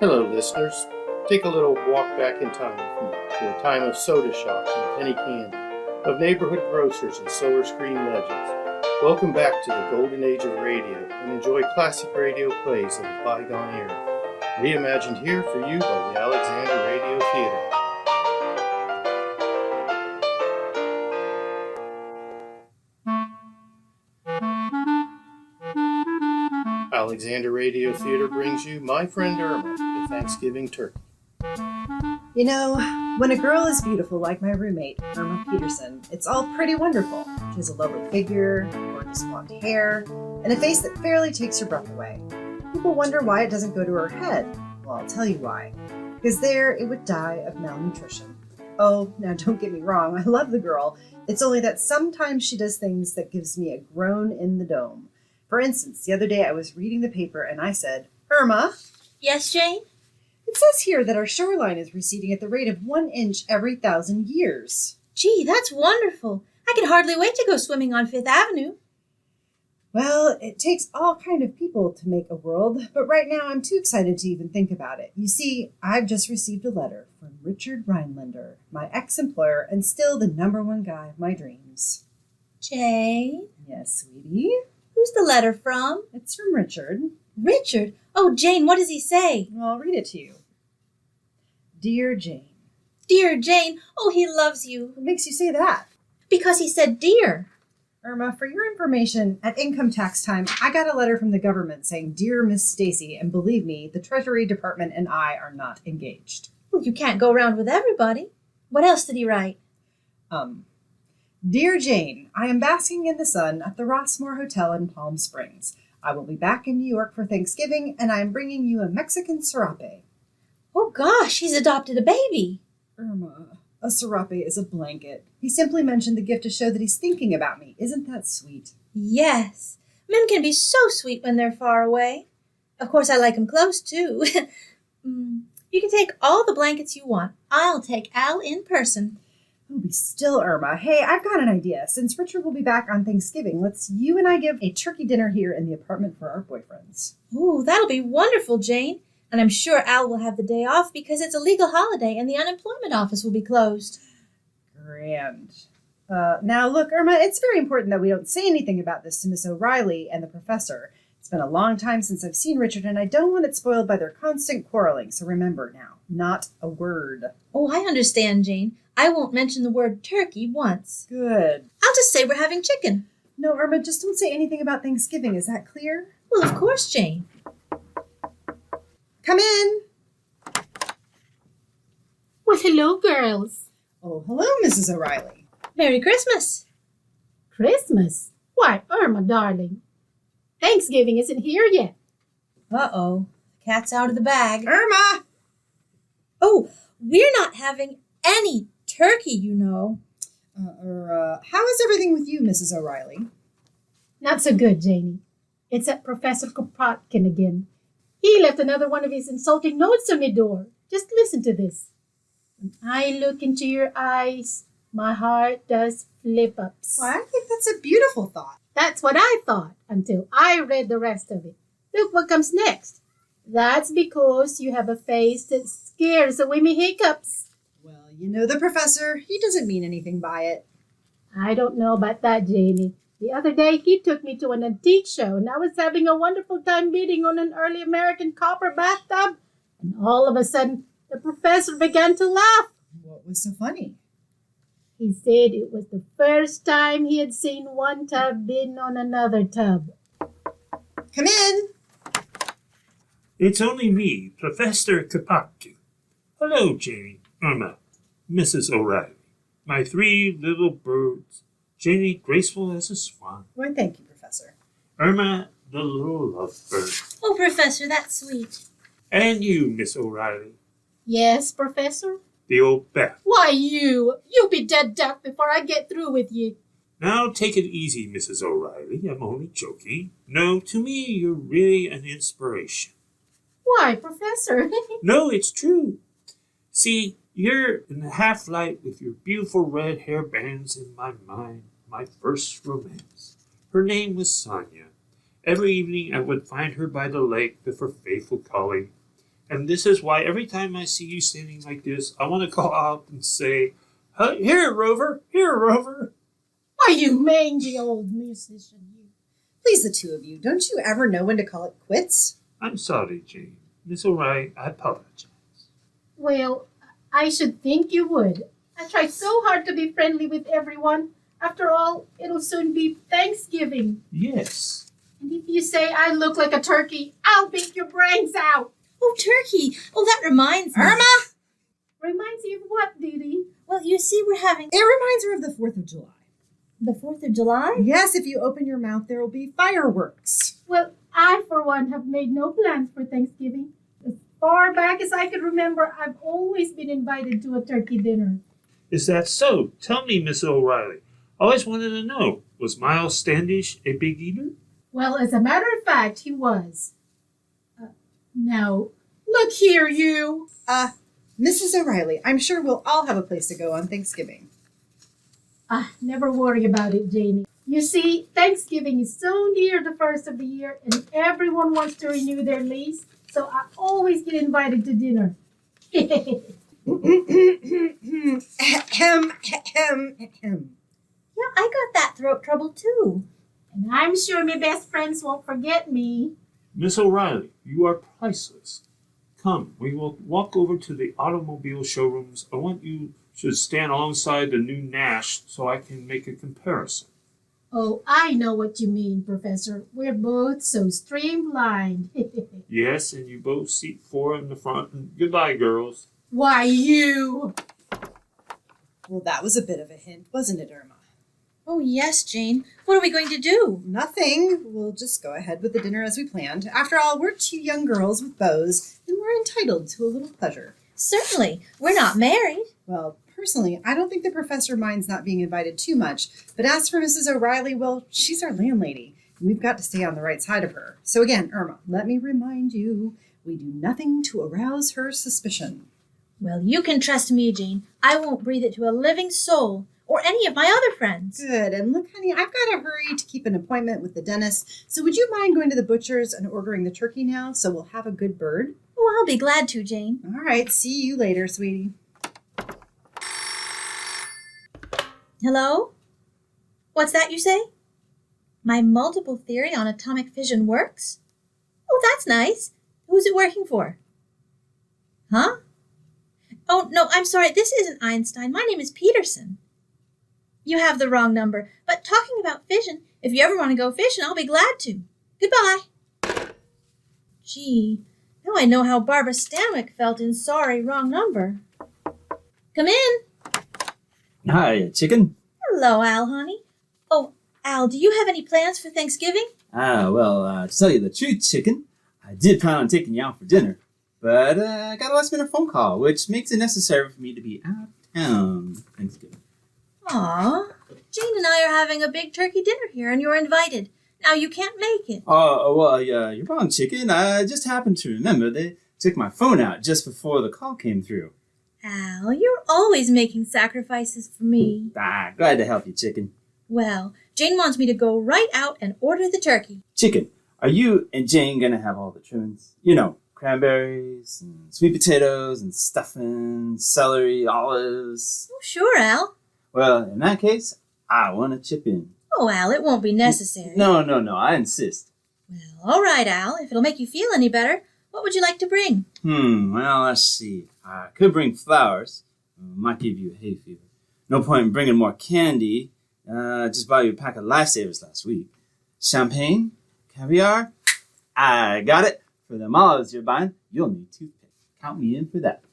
Hello, listeners. Take a little walk back in time with me to a time of soda shops and penny candy, of neighborhood grocers and silver screen legends. Welcome back to the golden age of radio and enjoy classic radio plays of the bygone era, reimagined here for you by the Alexander Radio Theater. Alexander Radio Theater brings you My Friend Irma, the Thanksgiving Turkey. You know, when a girl is beautiful like my roommate, Irma Peterson, it's all pretty wonderful. She has a lovely figure, gorgeous blonde hair, and a face that fairly takes your breath away. People wonder why it doesn't go to her head. Well, I'll tell you why. Because there it would die of malnutrition. Oh, now don't get me wrong, I love the girl. It's only that sometimes she does things that gives me a groan in the dome. For instance, the other day I was reading the paper and I said, Irma? Yes, Jane? It says here that our shoreline is receding at the rate of 1 inch every 1,000 years. Gee, that's wonderful. I can hardly wait to go swimming on Fifth Avenue. Well, it takes all kind of people to make a world, but right now I'm too excited to even think about it. You see, I've just received a letter from Richard Rhinelander, my ex-employer and still the #1 guy of my dreams. Jane? Yes, sweetie? Who's the letter from? It's from Richard. Richard? Oh, Jane, what does he say? Well, I'll read it to you. Dear Jane. Dear Jane, oh, he loves you. What makes you say that? Because he said dear. Irma, for your information, at income tax time, I got a letter from the government saying, Dear Miss Stacy, and believe me, the Treasury Department and I are not engaged. Well, you can't go around with everybody. What else did he write? Dear Jane, I am basking in the sun at the Rossmore Hotel in Palm Springs. I will be back in New York for Thanksgiving, and I am bringing you a Mexican serape. Oh, gosh, he's adopted a baby. Irma, a serape is a blanket. He simply mentioned the gift to show that he's thinking about me. Isn't that sweet? Yes. Men can be so sweet when they're far away. Of course, I like 'em close, too. You can take all the blankets you want. I'll take Al in person. Oh, be still, Irma. Hey, I've got an idea. Since Richard will be back on Thanksgiving, let's you and I give a turkey dinner here in the apartment for our boyfriends. Ooh, that'll be wonderful, Jane. And I'm sure Al will have the day off because it's a legal holiday and the unemployment office will be closed. Grand. Now, look, Irma, it's very important that we don't say anything about this to Miss O'Reilly and the professor. It's been a long time since I've seen Richard, and I don't want it spoiled by their constant quarreling. So remember now, not a word. Oh, I understand, Jane. I won't mention the word turkey once. Good. I'll just say we're having chicken. No, Irma, just don't say anything about Thanksgiving. Is that clear? Well, of course, Jane. Come in. Well, hello, girls. Oh, hello, Mrs. O'Reilly. Merry Christmas. Christmas? Why, Irma, darling. Thanksgiving isn't here yet. Uh-oh. The cat's out of the bag. Irma! Oh, we're not having any turkey, you know. How is everything with you, Mrs. O'Reilly? Not so good, Janie. It's that Professor Kropotkin again. He left another one of his insulting notes on my door. Just listen to this. When I look into your eyes, my heart does flip-ups. Well, I think that's a beautiful thought. That's what I thought until I read the rest of it. Look what comes next. That's because you have a face that scares away me hiccups. Well, you know the professor. He doesn't mean anything by it. I don't know about that, Janie. The other day, he took me to an antique show, and I was having a wonderful time bidding on an early American copper bathtub. And all of a sudden, the professor began to laugh. What was so funny? He said it was the first time he had seen one tub bidding on another tub. Come in. It's only me, Professor Kropotkin. Hello, Janie, Irma, Mrs. O'Reilly. My 3 little birds. Janie, graceful as a swan. Why, thank you, Professor. Irma, the little lovebird. Oh, Professor, that's sweet. And you, Miss O'Reilly, Yes, Professor? the old bat. Why, you'll be dead duck before I get through with you. Now take it easy, Mrs. O'Reilly. I'm only joking. No, to me, you're really an inspiration. Why, Professor? No, it's true. See, you're in the half-light with your beautiful red hair bands in my mind. My first romance. Her name was Sonia. Every evening I would find her by the lake with her faithful collie, And this is why every time I see you standing like this, I want to call out and say, "Here, Rover! Here, Rover!" Why, you mangy old musician, you. Please, the two of you, don't you ever know when to call it quits? I'm sorry, Jane. Miss O'Reilly, I apologize. Well, I should think you would. I try so hard to be friendly with everyone. After all, it'll soon be Thanksgiving. Yes. And if you say I look like a turkey, I'll beat your brains out. Oh, turkey! Oh, that reminds me. Irma! Reminds you of what, Dee? Well, you see, we're having It reminds her of the 4th of July. the 4th of July. Yes, if you open your mouth, there will be fireworks. Well, I, for one, have made no plans for Thanksgiving. As far back as I can remember, I've always been invited to a turkey dinner. Is that so? Tell me, Miss O'Reilly. I always wanted to know, was Miles Standish a big eater? Well, as a matter of fact, he was. Now, look here, you. Mrs. O'Reilly, I'm sure we'll all have a place to go on Thanksgiving. Never worry about it, Janie. You see, Thanksgiving is so near the first of the year, and everyone wants to renew their lease, so I always get invited to dinner. Yeah, I got that throat trouble too. And I'm sure my best friends won't forget me. Miss O'Reilly, you are priceless. Come, we will walk over to the automobile showrooms. I want you to stand alongside the new Nash so I can make a comparison. Oh, I know what you mean, Professor. We're both so streamlined. Yes, and you both seat 4 in the front. And goodbye, girls. Why, you! Well, that was a bit of a hint, wasn't it, Irma? Oh, yes, Jane. What are we going to do? Nothing. We'll just go ahead with the dinner as we planned. After all, we're 2 young girls with beaux, and we're entitled to a little pleasure. Certainly. We're not married. Well, personally, I don't think the professor minds not being invited too much. But as for Mrs. O'Reilly, well, she's our landlady, and we've got to stay on the right side of her. So again, Irma, let me remind you, we do nothing to arouse her suspicion. Well, you can trust me, Jane. I won't breathe it to a living soul or any of my other friends. Good. And look, honey, I've got to hurry to keep an appointment with the dentist. So would you mind going to the butcher's and ordering the turkey now so we'll have a good bird? Oh, I'll be glad to, Jane. All right. See you later, sweetie. Hello? What's that you say? My multiple theory on atomic fission works? Oh, that's nice. Who's it working for? Huh? Oh, no, I'm sorry. This isn't Einstein. My name is Peterson. You have the wrong number. But talking about fission, if you ever want to go fishing, I'll be glad to. Goodbye. Gee, now I know how Barbara Stanwyck felt in Sorry, Wrong Number. Come in. Hi, chicken. Hello, Al, honey. Oh, Al, do you have any plans for Thanksgiving? To tell you the truth, chicken, I did plan on taking you out for dinner, but I got a last-minute phone call, which makes it necessary for me to be out of town Thanksgiving. Aw, Jane and I are having a big turkey dinner here, and you're invited. Now you can't make it. You're wrong, chicken. I just happened to remember they took my phone out just before the call came through. Al, you're always making sacrifices for me. Glad to help you, chicken. Well, Jane wants me to go right out and order the turkey. Chicken, are you and Jane gonna have all the trimmings? You know, cranberries, and sweet potatoes, and stuffing, celery, olives. Oh, sure, Al. Well, in that case, I want to chip in. Oh, Al, it won't be necessary. No, I insist. Well, all right, Al. If it'll make you feel any better, what would you like to bring? Well, let's see. I could bring flowers. Might give you a hay fever. No point in bringing more candy. Just bought you a pack of Lifesavers last week. Champagne? Caviar? I got it. For them olives you're buying, you'll need toothpick. Count me in for that.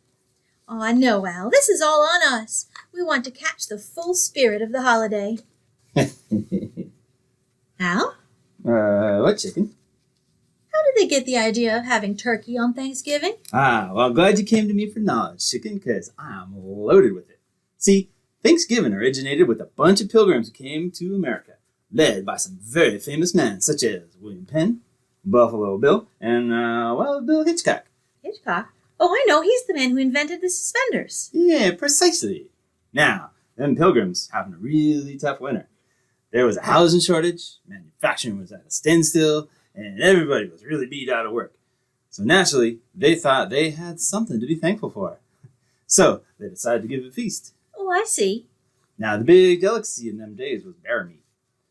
Oh, no, Al. This is all on us. We want to catch the full spirit of the holiday. Al? What, chicken? How did they get the idea of having turkey on Thanksgiving? Well, glad you came to me for knowledge, chicken, because I'm loaded with it. See, Thanksgiving originated with a bunch of pilgrims who came to America, led by some very famous men, such as William Penn, Buffalo Bill, and, Bill Hitchcock. Hitchcock? Oh, I know. He's the man who invented the suspenders. Yeah, precisely. Now, them pilgrims having a really tough winter. There was a housing shortage, manufacturing was at a standstill, and everybody was really beat out of work. So naturally, they thought they had something to be thankful for. So they decided to give a feast. Oh, I see. Now, the big delicacy in them days was bear meat.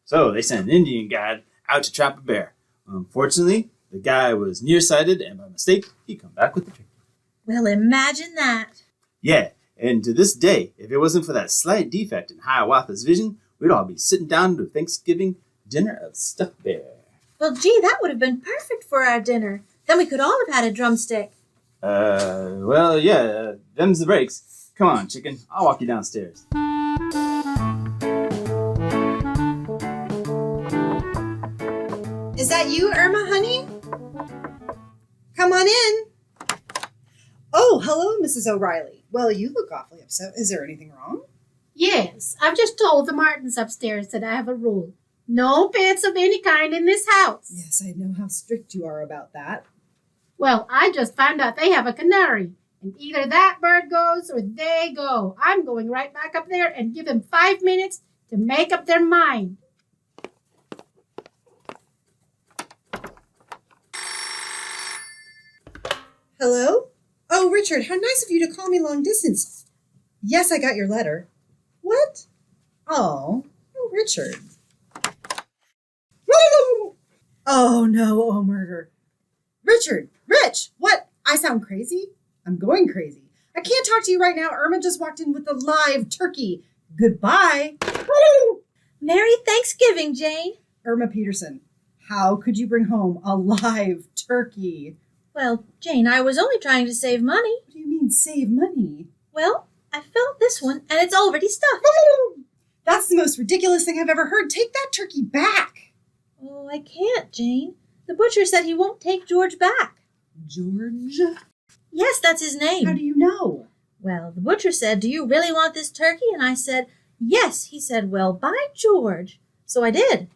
So they sent an Indian guide out to trap a bear. Unfortunately, the guy was nearsighted, and by mistake, he come back with the turkey. Well, imagine that. Yeah, and to this day, if it wasn't for that slight defect in Hiawatha's vision, we'd all be sitting down to Thanksgiving dinner of stuffed bear. Well, gee, that would have been perfect for our dinner. Then we could all have had a drumstick. Them's the breaks. Come on, chicken, I'll walk you downstairs. Is that you, Irma, honey? Come on in. Oh, hello, Mrs. O'Reilly. Well, you look awfully upset. Is there anything wrong? Yes, I've just told the Martins upstairs that I have a rule. No pets of any kind in this house. Yes, I know how strict you are about that. Well, I just found out they have a canary. And either that bird goes or they go. I'm going right back up there and give them 5 minutes to make up their mind. Hello? Oh, Richard, how nice of you to call me long distance. Yes, I got your letter. What? Oh, Richard. Oh, no, oh, murder. Richard, Rich, what? I sound crazy? I'm going crazy. I can't talk to you right now. Irma just walked in with a live turkey. Goodbye. Merry Thanksgiving, Jane. Irma Peterson, how could you bring home a live turkey? Well, Jane, I was only trying to save money. What do you mean, save money? Well, I felt this one, and it's already stuffed. That's the most ridiculous thing I've ever heard. Take that turkey back. Oh, I can't, Jane. The butcher said he won't take George back. George? Yes, that's his name. How do you know? Well, the butcher said, "Do you really want this turkey?" And I said, "Yes." He said, "Well, by George." So I did.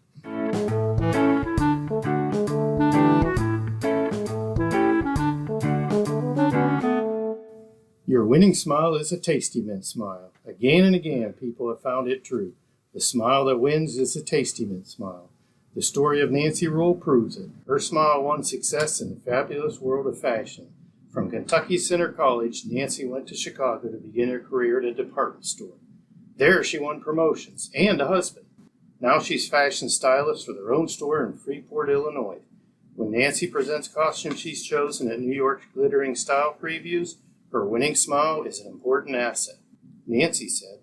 Your winning smile is a tasty mint smile. Again and again, people have found it true. The smile that wins is a tasty mint smile. The story of Nancy Rule proves it. Her smile won success in the fabulous world of fashion. From Kentucky Center College, Nancy went to Chicago to begin her career at a department store. There she won promotions and a husband. Now she's fashion stylist for their own store in Freeport, Illinois. When Nancy presents costumes she's chosen at New York's glittering style previews, her winning smile is an important asset. Nancy said,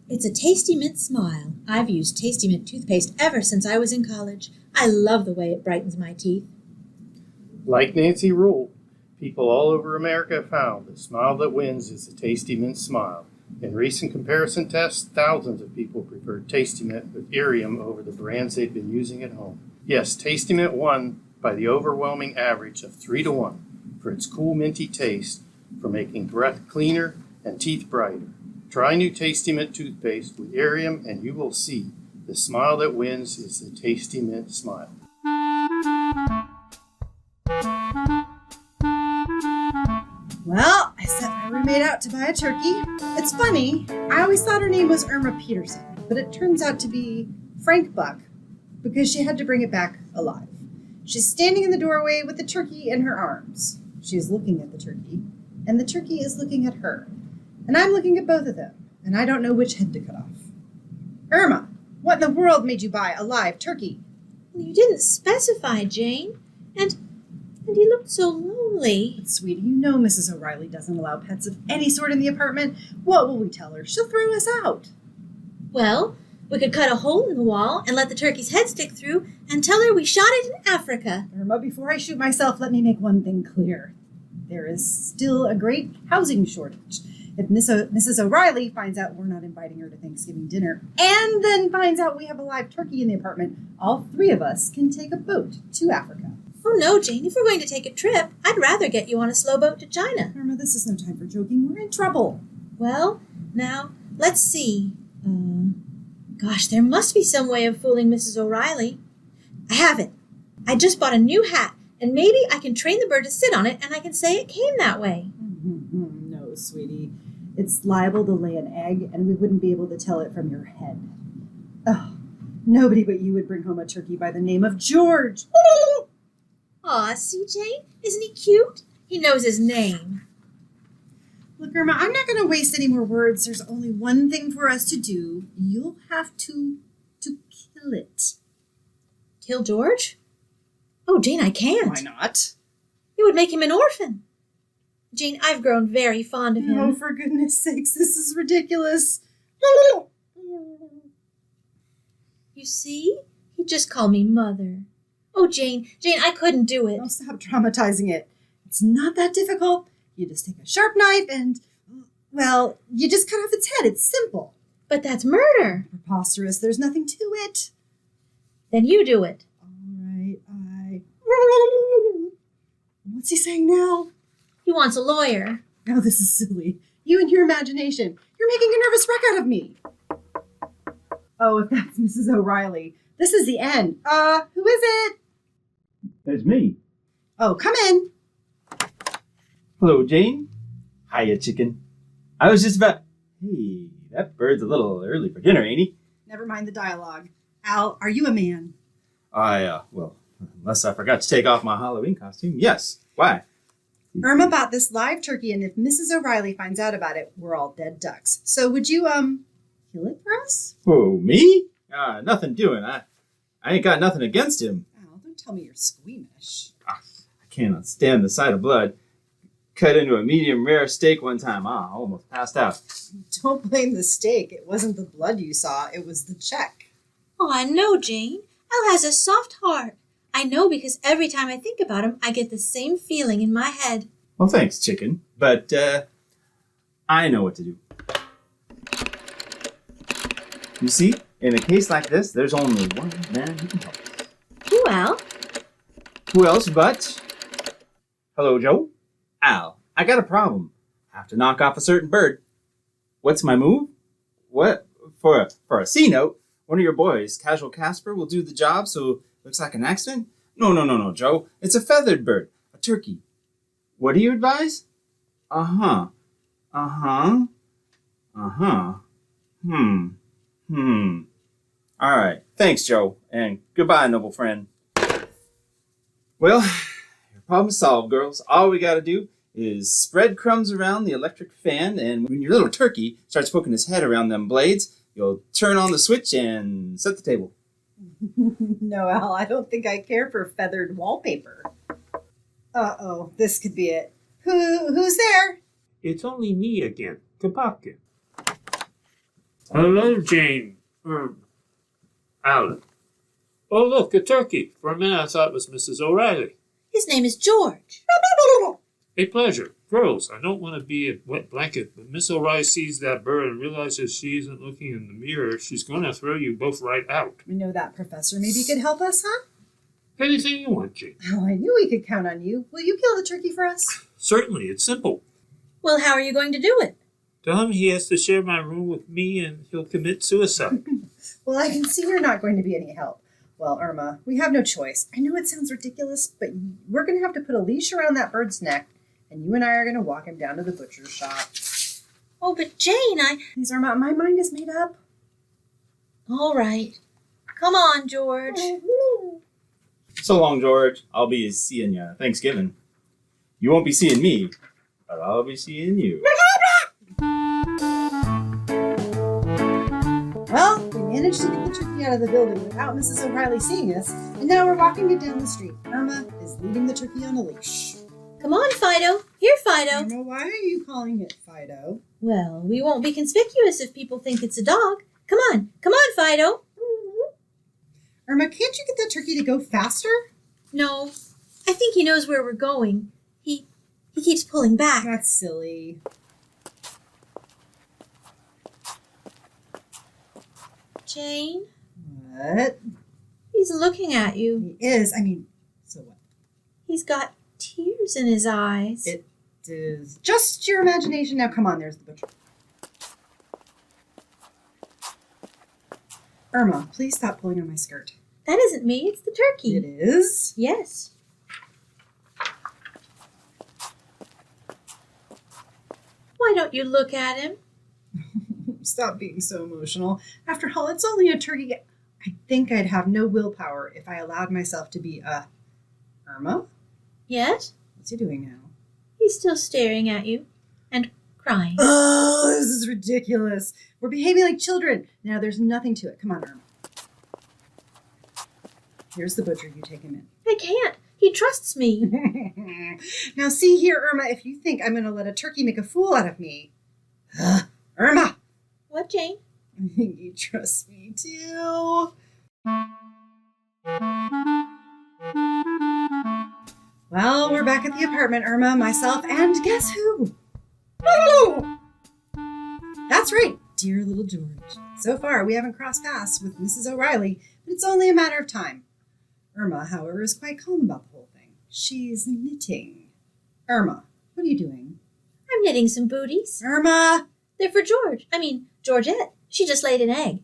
It's a Tasty Mint smile. I've used Tasty Mint toothpaste ever since I was in college. I love the way it brightens my teeth. Like Nancy Rule, people all over America have found the smile that wins is the Tasty Mint smile. In recent comparison tests, thousands of people preferred Tasty Mint with Irium over the brands they'd been using at home. Yes, Tasty Mint won by the overwhelming average of 3-1 for its cool minty taste, for making breath cleaner and teeth brighter. Try new Tasty Mint toothpaste with Irium and you will see the smile that wins is the Tasty Mint smile. Well, I sent my roommate out to buy a turkey. It's funny, I always thought her name was Irma Peterson, but it turns out to be Frank Buck because she had to bring it back alive. She's standing in the doorway with the turkey in her arms. She is looking at the turkey, and the turkey is looking at her. And I'm looking at both of them, and I don't know which head to cut off. Irma, what in the world made you buy a live turkey? Well, you didn't specify, Jane. And he looked so lonely. But sweetie, you know Mrs. O'Reilly doesn't allow pets of any sort in the apartment. What will we tell her? She'll throw us out. Well, we could cut a hole in the wall and let the turkey's head stick through and tell her we shot it in Africa. Irma, before I shoot myself, let me make one thing clear. There is still a great housing shortage. If Mrs. O'Reilly finds out we're not inviting her to Thanksgiving dinner and then finds out we have a live turkey in the apartment, all three of us can take a boat to Africa. Oh, no, Jane. If we're going to take a trip, I'd rather get you on a slow boat to China. Irma, this is no time for joking. We're in trouble. Well, now, let's see. Gosh, there must be some way of fooling Mrs. O'Reilly. I have it. I just bought a new hat, and maybe I can train the bird to sit on it, and I can say it came that way. No, sweetie. It's liable to lay an egg, and we wouldn't be able to tell it from your head. Oh, nobody but you would bring home a turkey by the name of George. Aw, see, Jane? Isn't he cute? He knows his name. Look, Irma, I'm not going to waste any more words. There's only one thing for us to do. You'll have to kill it. Kill George? Oh, Jane, I can't. Why not? It would make him an orphan. Jane, I've grown very fond of him. Oh, for goodness sakes, this is ridiculous. You see? He just called me mother. Oh, Jane, I couldn't do it. Don't stop dramatizing it. It's not that difficult. You just take a sharp knife and, well, you just cut off its head. It's simple. But that's murder. Preposterous. There's nothing to it. Then you do it. All right, What's he saying now? He wants a lawyer. Oh, this is silly. You and your imagination. You're making a nervous wreck out of me. Oh, if that's Mrs. O'Reilly. This is the end. Who is it? It's me. Oh, come in. Hello, Jane. Hiya, chicken. I was just about... Hey, that bird's a little early for dinner, ain't he? Never mind the dialogue. Al, are you a man? Well, unless I forgot to take off my Halloween costume. Yes. Why? Irma bought this live turkey, and if Mrs. O'Reilly finds out about it, we're all dead ducks. So would you, kill it for us? Who, me? Nothing doing. I ain't got nothing against him. Al, don't tell me you're squeamish. I cannot stand the sight of blood. Cut into a medium rare steak one time. I almost passed out. Don't blame the steak. It wasn't the blood you saw. It was the check. Oh, I know, Jane. Al has a soft heart. I know because every time I think about him, I get the same feeling in my head. Well, thanks, chicken. But, I know what to do. You see, in a case like this, there's only one man who can help us. Who, Al? Who else but... Hello, Joe. Al, I got a problem. Have to knock off a certain bird. What's my move? What? For a C note, one of your boys, Casual Casper, will do the job so it looks like an accident? No, Joe. It's a feathered bird. A turkey. What do you advise? Uh-huh. All right. Thanks, Joe. And goodbye, noble friend. Well, your problem's solved, girls. All we got to do is spread crumbs around the electric fan, and when your little turkey starts poking his head around them blades, you'll turn on the switch and set the table. No, Al, I don't think I care for feathered wallpaper. Uh-oh, this could be it. Who's there? It's only me again, Kapaka. Hello, Jane. Alan. Oh, look, a turkey. For a minute I thought it was Mrs. O'Reilly. His name is George. A pleasure. Girls, I don't want to be a wet blanket, but Miss O'Reilly sees that bird and realizes she isn't looking in the mirror. She's going to throw you both right out. We know that, Professor. Maybe you could help us, huh? Anything you want, Jane. Oh, I knew we could count on you. Will you kill the turkey for us? Certainly, it's simple. Well, how are you going to do it? Tell him he has to share my room with me and he'll commit suicide. Well, I can see you're not going to be any help. Well, Irma, we have no choice. I know it sounds ridiculous, but we're going to have to put a leash around that bird's neck, and you and I are going to walk him down to the butcher's shop. Oh, but Jane, Please, Irma, my mind is made up. All right. Come on, George. So long, George. I'll be seeing you Thanksgiving. You won't be seeing me, but I'll be seeing you. Well, we managed to get the turkey out of the building without Mrs. O'Reilly seeing us, and now we're walking it down the street. Irma is leading the turkey on a leash. Come on, Fido. Here, Fido. Irma, why are you calling it Fido? Well, we won't be conspicuous if people think it's a dog. Come on, Fido. Irma, can't you get that turkey to go faster? No, I think he knows where we're going. He keeps pulling back. That's silly. Jane, What? he's looking at you. He is. So what? He's got tears in his eyes. It is just your imagination. Now, come on, there's the butcher. Irma, please stop pulling on my skirt. That isn't me, it's the turkey. It is? Yes. Why don't you look at him? Stop being so emotional. After all, it's only a turkey. I think I'd have no willpower if I allowed myself to be Irma? Yet? What's he doing now? He's still staring at you and crying. Oh, this is ridiculous. We're behaving like children. Now there's nothing to it. Come on, Irma. Here's the butcher. You take him in. I can't. He trusts me. Now see here, Irma, if you think I'm going to let a turkey make a fool out of me. Irma! What, Jane? You trust me too. Well, we're back at the apartment, Irma, myself, and guess who? That's right, dear little George. So far, we haven't crossed paths with Mrs. O'Reilly, but it's only a matter of time. Irma, however, is quite calm about the whole thing. She's knitting. Irma, what are you doing? I'm knitting some booties. Irma! They're for Georgette. She just laid an egg.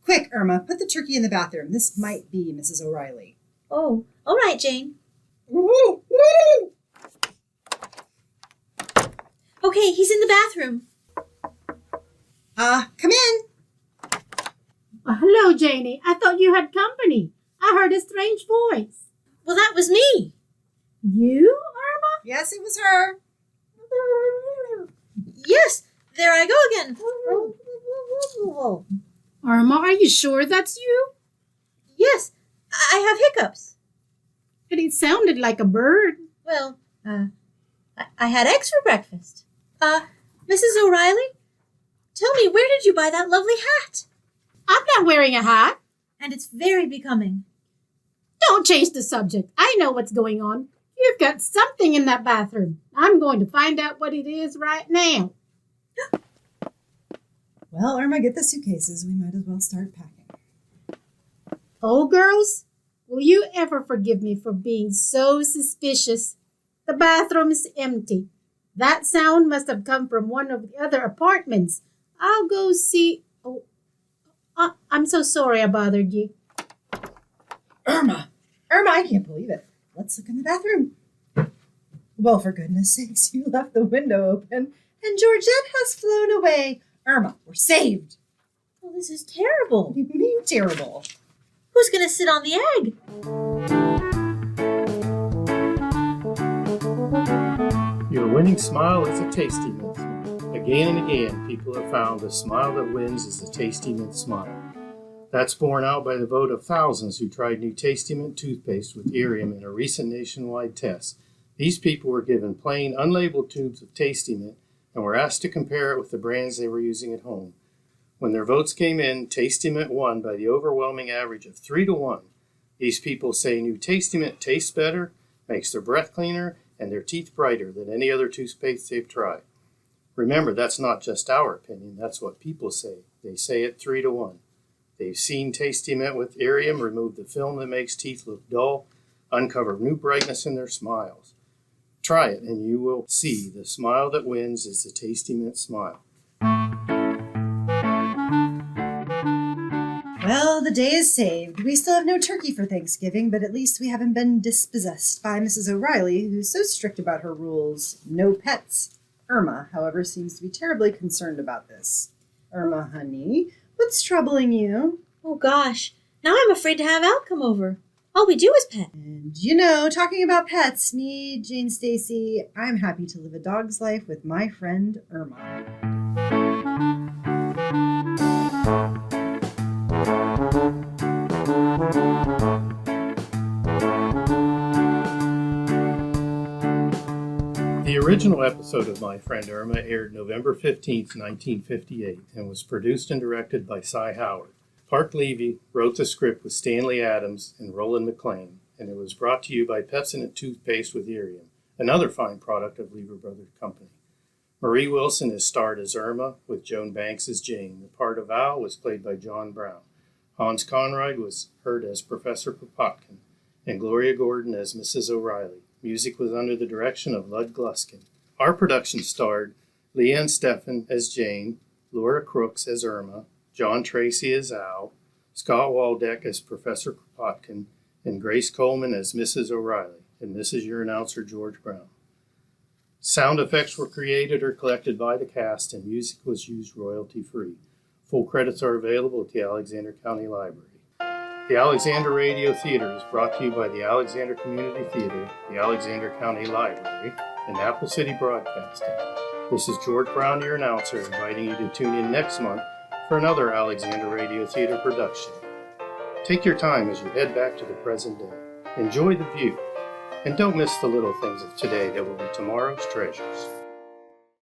Quick, Irma, put the turkey in the bathroom. This might be Mrs. O'Reilly. Oh, all right, Jane. Okay, he's in the bathroom. Come in. Hello, Janie. I thought you had company. I heard a strange voice. Well, that was me. You, Irma? Yes, it was her. Yes, there I go again. Irma, are you sure that's you? Yes, I have hiccups. But it sounded like a bird. Well, I had eggs for breakfast. Mrs. O'Reilly, tell me, where did you buy that lovely hat? I'm not wearing a hat. And it's very becoming. Don't change the subject. I know what's going on. You've got something in that bathroom. I'm going to find out what it is right now. Well, Irma, get the suitcases. We might as well start packing. Oh, girls, will you ever forgive me for being so suspicious? The bathroom is empty. That sound must have come from one of the other apartments. I'll go see. Oh, I'm so sorry I bothered you. Irma, I can't believe it. Let's look in the bathroom. Well, for goodness sakes, you left the window open and Georgette has flown away. Irma, we're saved. Well, this is terrible. You mean terrible. Who's going to sit on the egg? Your winning smile is a tasty mint. Again and again, people have found the smile that wins is the Tasty Mint smile. That's borne out by the vote of thousands who tried new Tasty Mint toothpaste with Irium in a recent nationwide test. These people were given plain, unlabeled tubes of Tasty Mint and were asked to compare it with the brands they were using at home. When their votes came in, Tasty Mint won by the overwhelming average of 3-1. These people say new Tasty Mint tastes better, makes their breath cleaner, and their teeth brighter than any other toothpaste they've tried. Remember, that's not just our opinion, that's what people say. They say it 3-1. They've seen Tasty Mint with Irium remove the film that makes teeth look dull, uncover new brightness in their smiles. Try it and you will see the smile that wins is the Tasty Mint smile. Well, the day is saved. We still have no turkey for Thanksgiving, but at least we haven't been dispossessed by Mrs. O'Reilly, who's so strict about her rules. No pets. Irma, however, seems to be terribly concerned about this. Irma, honey, what's troubling you? Oh, gosh. Now I'm afraid to have Al come over. All we do is pet. And you know, talking about pets, me, Jane Stacy, I'm happy to live a dog's life with my friend Irma. The original episode of My Friend Irma aired November 15th, 1958, and was produced and directed by Cy Howard. Park Levy wrote the script with Stanley Adams and Roland McLean, and it was brought to you by Pepsodent Toothpaste with Irium, another fine product of Lever Brothers Company. Marie Wilson is starred as Irma, with Joan Banks as Jane. The part of Al was played by John Brown. Hans Conried was heard as Professor Kropotkin, and Gloria Gordon as Mrs. O'Reilly. Music was under the direction of Lud Gluskin. Our production starred Leanne Steffen as Jane, Laura Crooks as Irma, John Tracy as Al, Scott Waldeck as Professor Kropotkin, and Grace Coleman as Mrs. O'Reilly. And this is your announcer, George Brown. Sound effects were created or collected by the cast, and music was used royalty-free. Full credits are available at the Alexander County Library. The Alexander Radio Theater is brought to you by the Alexander Community Theater, the Alexander County Library, and Apple City Broadcasting. This is George Brown, your announcer, inviting you to tune in next month for another Alexander Radio Theater production. Take your time as you head back to the present day. Enjoy the view, and don't miss the little things of today that will be tomorrow's treasures.